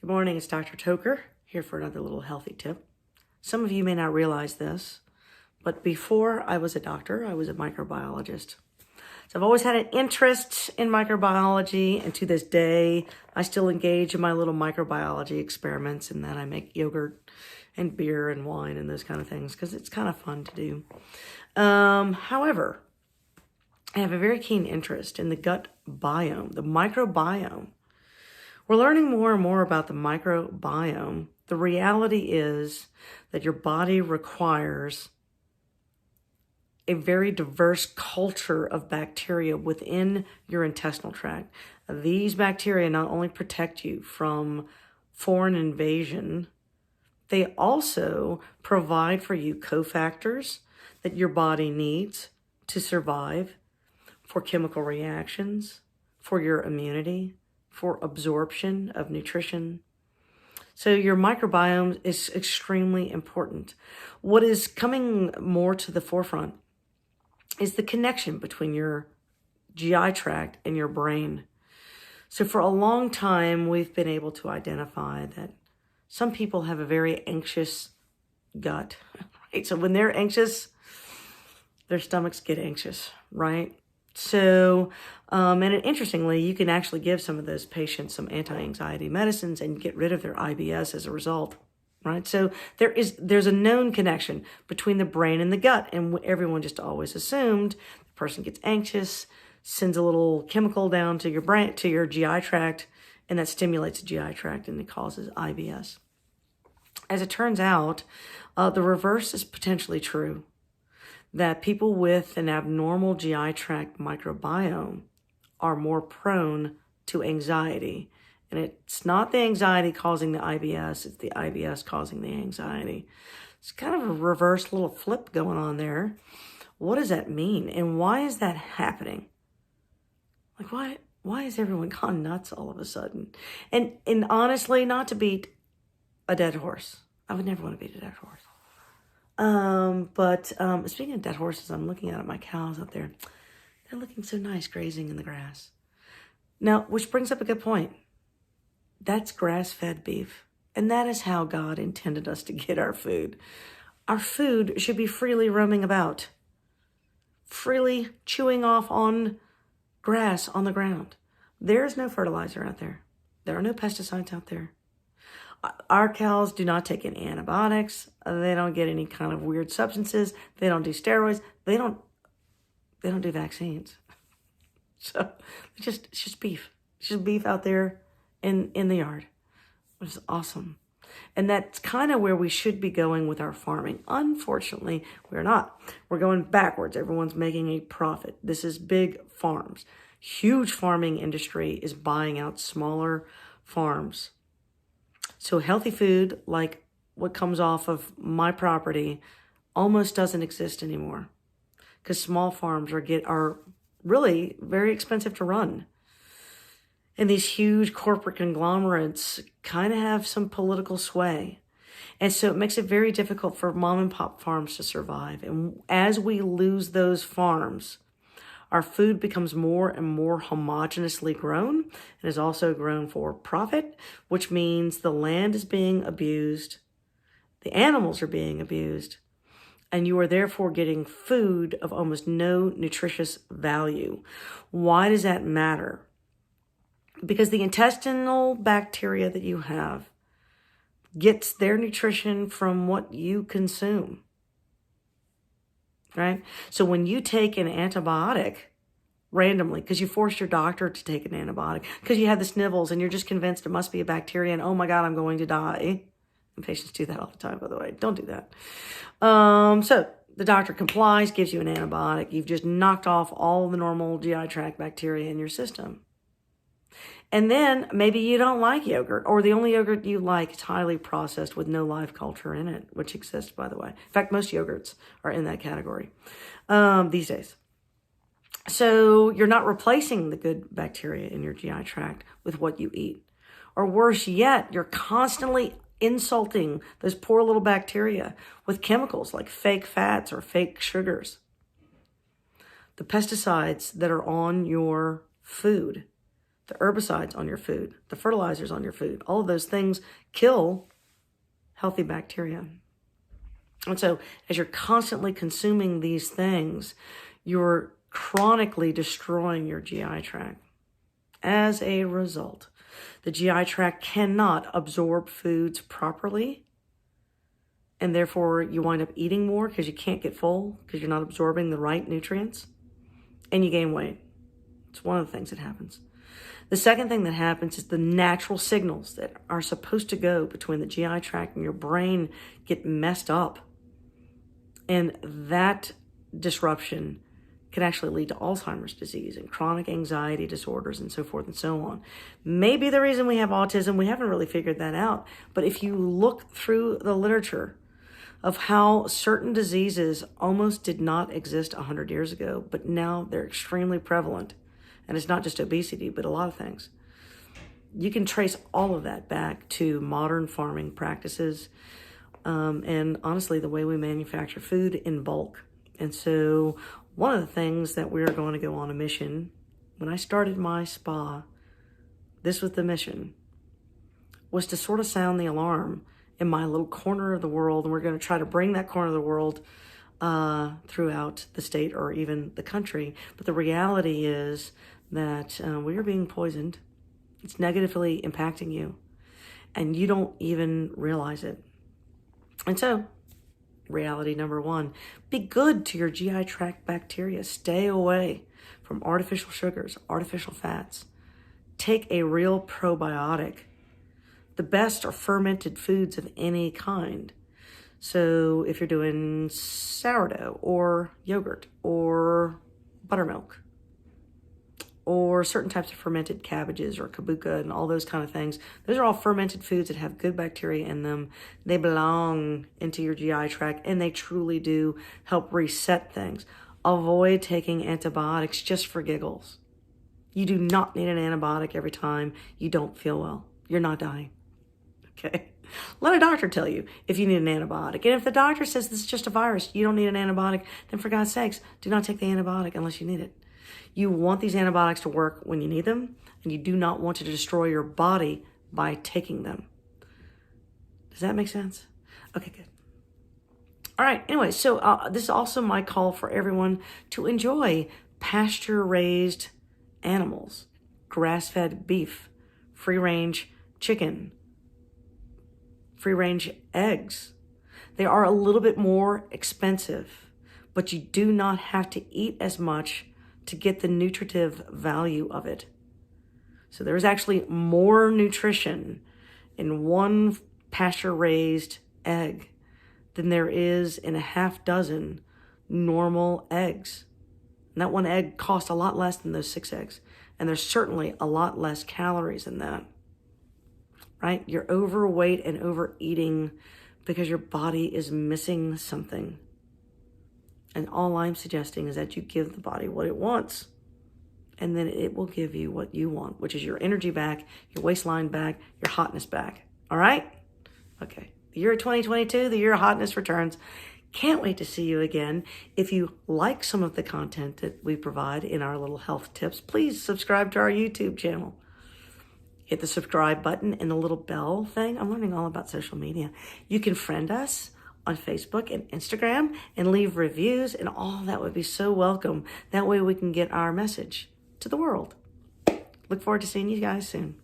Good morning, it's Dr. Toker here for another little healthy tip. Some of you may not realize this, but before I was a doctor, I was a microbiologist. So I've always had an interest in microbiology, and to this day, I still engage in my little microbiology experiments, and then I make yogurt and beer and wine and those kind of things because it's kind of fun to do. However, I have a very keen interest in the gut biome, the microbiome. We're learning more and more about the microbiome. The reality is that your body requires a very diverse culture of bacteria within your intestinal tract. These bacteria not only protect you from foreign invasion, they also provide for you cofactors that your body needs to survive, for chemical reactions, for your immunity, for absorption of nutrition. So your microbiome is extremely important. What is coming more to the forefront is the connection between your GI tract and your brain. So for a long time, we've been able to identify that some people have a very anxious gut, right? So when they're anxious, their stomachs get anxious, right? So, and interestingly, you can actually give some of those patients some anti-anxiety medicines and get rid of their IBS as a result, right? So there's a known connection between the brain and the gut, and everyone just always assumed the person gets anxious, sends a little chemical down to your brain, to your GI tract, and that stimulates the GI tract and it causes IBS. As it turns out, the reverse is potentially true. That people with an abnormal GI tract microbiome are more prone to anxiety. And it's not the anxiety causing the IBS, it's the IBS causing the anxiety. It's kind of a reverse little flip going on there. What does that mean? And why is that happening? Like, why is everyone gone nuts all of a sudden? And honestly, not to beat a dead horse. I would never want to beat a dead horse. But speaking of dead horses, I'm looking at my cows out there. They're looking so nice grazing in the grass. Now, which brings up a good point. That's grass-fed beef. And that is how God intended us to get our food. Our food should be freely roaming about, freely chewing off on grass on the ground. There is no fertilizer out there. There are no pesticides out there. Our cows do not take any antibiotics. They don't get any kind of weird substances. They don't do steroids. They don't do vaccines. So it's just beef. It's just beef out there in the yard, which is awesome. And that's kind of where we should be going with our farming. Unfortunately, we're not. We're going backwards. Everyone's making a profit. This is big farms. Huge farming industry is buying out smaller farms. So healthy food, like what comes off of my property, almost doesn't exist anymore because small farms are really very expensive to run. And these huge corporate conglomerates kind of have some political sway. And so it makes it very difficult for mom and pop farms to survive. And as we lose those farms, our food becomes more and more homogeneously grown and is also grown for profit, which means the land is being abused, the animals are being abused, and you are therefore getting food of almost no nutritious value. Why does that matter? Because the intestinal bacteria that you have gets their nutrition from what you consume. Right? So when you take an antibiotic randomly, because you forced your doctor to take an antibiotic, because you had the snivels and you're just convinced it must be a bacteria and, oh my God, I'm going to die. And patients do that all the time, by the way. Don't do that. So the doctor complies, gives you an antibiotic. You've just knocked off all the normal GI tract bacteria in your system. And then maybe you don't like yogurt, or the only yogurt you like is highly processed with no live culture in it, which exists, by the way. In fact, most yogurts are in that category these days. So you're not replacing the good bacteria in your GI tract with what you eat. Or worse yet, you're constantly insulting those poor little bacteria with chemicals like fake fats or fake sugars. The pesticides that are on your food the herbicides on your food, the fertilizers on your food, all of those things kill healthy bacteria. And so as you're constantly consuming these things, you're chronically destroying your GI tract. As a result, the GI tract cannot absorb foods properly, and therefore you wind up eating more because you can't get full because you're not absorbing the right nutrients, and you gain weight. It's one of the things that happens. The second thing that happens is the natural signals that are supposed to go between the GI tract and your brain get messed up. And that disruption can actually lead to Alzheimer's disease and chronic anxiety disorders and so forth and so on. Maybe the reason we have autism, we haven't really figured that out. But if you look through the literature of how certain diseases almost did not exist 100 years ago, but now they're extremely prevalent, and it's not just obesity, but a lot of things, you can trace all of that back to modern farming practices, and honestly, the way we manufacture food in bulk. And so one of the things that we're going to go on a mission, when I started my spa, this was the mission, was to sort of sound the alarm in my little corner of the world. And we're going to try to bring that corner of the world throughout the state or even the country. But the reality is that we are being poisoned. It's negatively impacting you, and you don't even realize it. And so, reality number one, be good to your GI tract bacteria. Stay away from artificial sugars, artificial fats. Take a real probiotic. The best are fermented foods of any kind. So if you're doing sourdough or yogurt or buttermilk or certain types of fermented cabbages or kabuka and all those kind of things, those are all fermented foods that have good bacteria in them. They belong into your GI tract, and they truly do help reset things. Avoid taking antibiotics just for giggles. You do not need an antibiotic every time you don't feel well. You're not dying. Okay? Let a doctor tell you if you need an antibiotic. And if the doctor says this is just a virus, you don't need an antibiotic, then for God's sakes, do not take the antibiotic unless you need it. You want these antibiotics to work when you need them, and you do not want to destroy your body by taking them. Does that make sense? Okay, good. All right, anyway, so this is also my call for everyone to enjoy pasture-raised animals, grass-fed beef, free-range chicken, free-range eggs. They are a little bit more expensive, but you do not have to eat as much to get the nutritive value of it. So there's actually more nutrition in one pasture-raised egg than there is in a half dozen normal eggs. And that one egg costs a lot less than those 6 eggs. And there's certainly a lot less calories in that. Right? You're overweight and overeating because your body is missing something. And all I'm suggesting is that you give the body what it wants, and then it will give you what you want, which is your energy back, your waistline back, your hotness back. All right? Okay. The year of 2022, the year of hotness returns. Can't wait to see you again. If you like some of the content that we provide in our little health tips, please subscribe to our YouTube channel. Hit the subscribe button and the little bell thing. I'm learning all about social media. You can friend us on Facebook and Instagram and leave reviews, and all that would be so welcome. That way we can get our message to the world. Look forward to seeing you guys soon.